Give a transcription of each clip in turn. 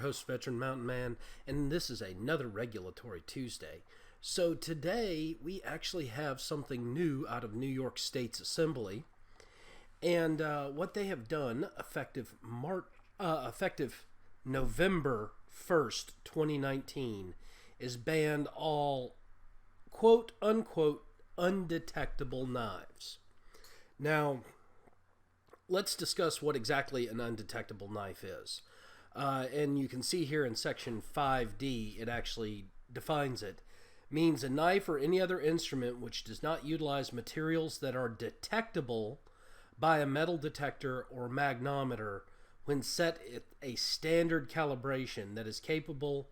host, Veteran Mountain Man, and this is another Regulatory Tuesday. So today we actually have something new out of New York State's Assembly, and what they have done, effective November 1st, 2019, is banned all quote-unquote undetectable knives. Now, let's discuss what exactly an undetectable knife is. And you can see here in section 5D, it actually defines it. Means a knife or any other instrument which does not utilize materials that are detectable by a metal detector or magnometer when set at a standard calibration that is capable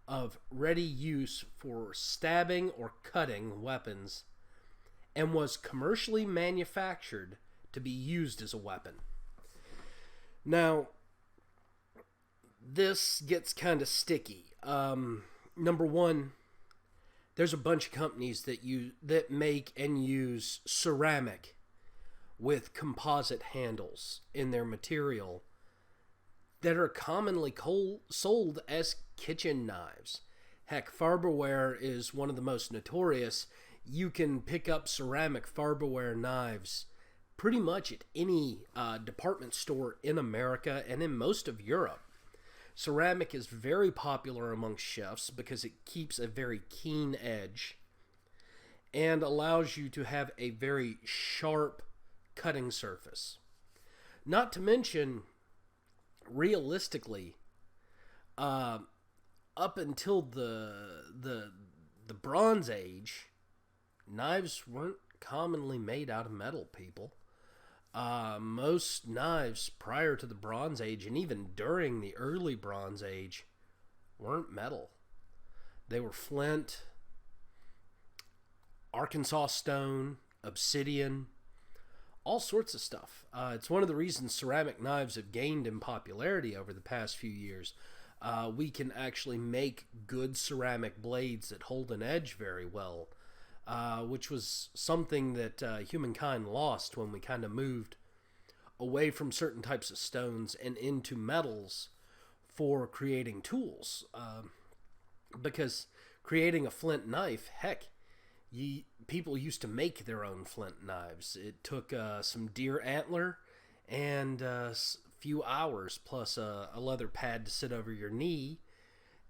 of ready use for stabbing or cutting weapons and was commercially manufactured to be used as a weapon. Now, this gets kind of sticky. Number one, there's a bunch of companies that make and use ceramic with composite handles in their material that are commonly sold as kitchen knives. Heck, Farberware is one of the most notorious. You can pick up ceramic Farberware knives pretty much at any department store in America and in most of Europe. Ceramic is very popular amongst chefs because it keeps a very keen edge and allows you to have a very sharp cutting surface. Not to mention, realistically, up until the Bronze Age, knives weren't commonly made out of metal, people. Most knives prior to the Bronze Age and even during the early Bronze Age weren't metal. They were flint, Arkansas stone, obsidian, all sorts of stuff. It's one of the reasons ceramic knives have gained in popularity over the past few years. We can actually make good ceramic blades that hold an edge very well. Which was something that humankind lost when we kind of moved away from certain types of stones and into metals for creating tools. Because creating a flint knife, heck, people used to make their own flint knives. It took some deer antler and a few hours plus a leather pad to sit over your knee,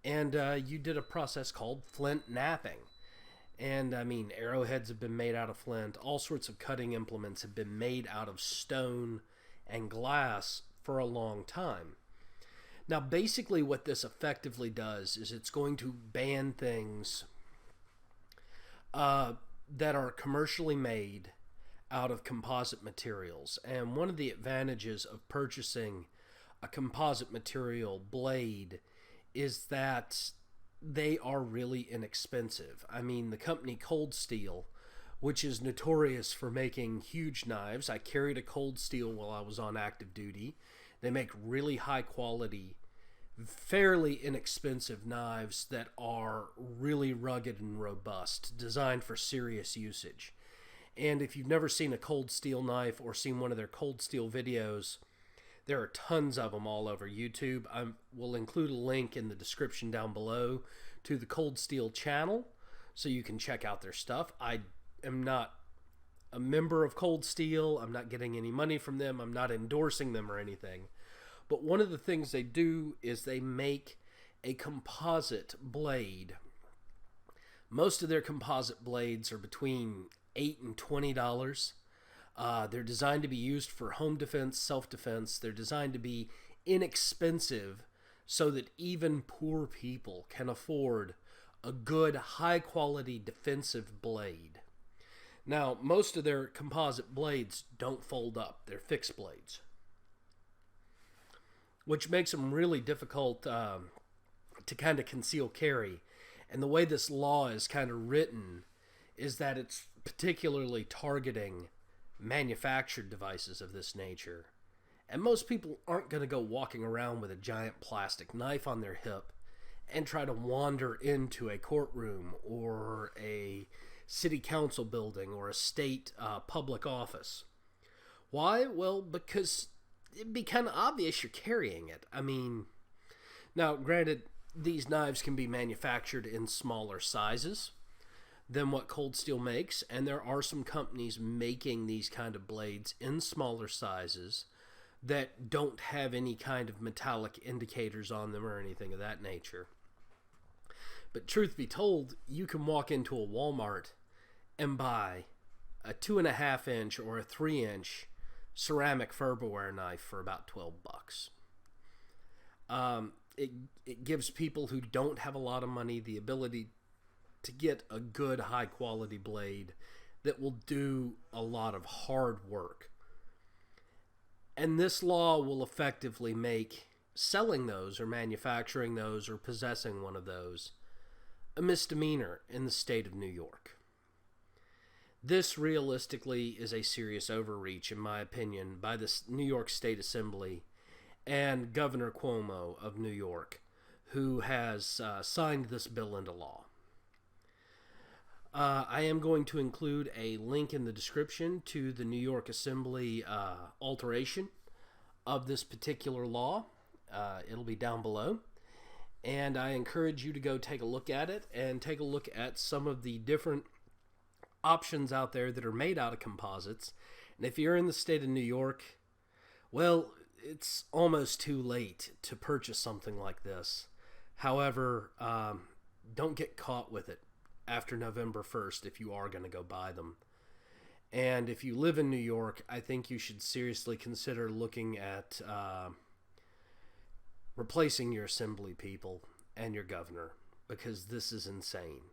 and you did a process called flint knapping. And, I mean, arrowheads have been made out of flint. All sorts of cutting implements have been made out of stone and glass for a long time. Now, basically what this effectively does is it's going to ban things that are commercially made out of composite materials. And one of the advantages of purchasing a composite material blade is that they are really inexpensive. I mean, the company Cold Steel, which is notorious for making huge knives. I carried a Cold Steel while I was on active duty. They make really high quality, fairly inexpensive knives that are really rugged and robust, designed for serious usage. And if you've never seen a Cold Steel knife or seen one of their Cold Steel videos, there are tons of them all over YouTube. I will include a link in the description down below to the Cold Steel channel so you can check out their stuff. I am not a member of Cold Steel. I'm not getting any money from them. I'm not endorsing them or anything. But one of the things they do is they make a composite blade. Most of their composite blades are between $8 and $20. They're designed to be used for home defense, self-defense. They're designed to be inexpensive so that even poor people can afford a good, high-quality defensive blade. Now, most of their composite blades don't fold up. They're fixed blades, which makes them really difficult to kind of conceal carry. And the way this law is kind of written is that it's particularly targeting manufactured devices of this nature. And most people aren't going to go walking around with a giant plastic knife on their hip and try to wander into a courtroom or a city council building or a state public office. Why? Well, because it'd be kind of obvious you're carrying it. I mean, Now, granted, these knives can be manufactured in smaller sizes than what Cold Steel makes, and there are some companies making these kind of blades in smaller sizes that don't have any kind of metallic indicators on them or anything of that nature. But truth be told, you can walk into a Walmart and buy a 2.5 inch or a 3 inch ceramic Farberware knife for about $12. It gives people who don't have a lot of money the ability to get a good high quality blade that will do a lot of hard work. And this law will effectively make selling those or manufacturing those or possessing one of those a misdemeanor in the state of New York. This realistically is a serious overreach, in my opinion, by the New York State Assembly and Governor Cuomo of New York, who has signed this bill into law. I am going to include a link in the description to the New York Assembly alteration of this particular law. It'll be down below. And I encourage you to go take a look at it and take a look at some of the different options out there that are made out of composites. And if you're in the state of New York, well, it's almost too late to purchase something like this. However, don't get caught with it after November 1st if you are going to go buy them. And if you live in New York, I think you should seriously consider looking at replacing your assembly people and your governor, because this is insane.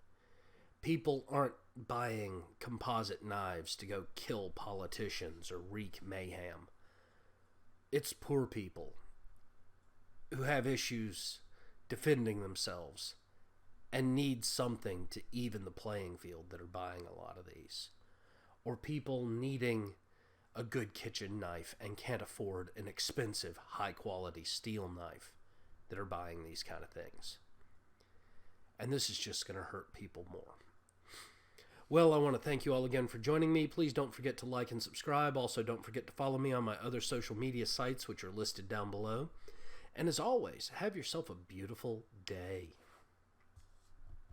People aren't buying composite knives to go kill politicians or wreak mayhem. It's poor people who have issues defending themselves and need something to even the playing field that are buying a lot of these. Or people needing a good kitchen knife and can't afford an expensive, high-quality steel knife that are buying these kind of things. And this is just going to hurt people more. Well, I want to thank you all again for joining me. Please don't forget to like and subscribe. Also, don't forget to follow me on my other social media sites, which are listed down below. And as always, have yourself a beautiful day.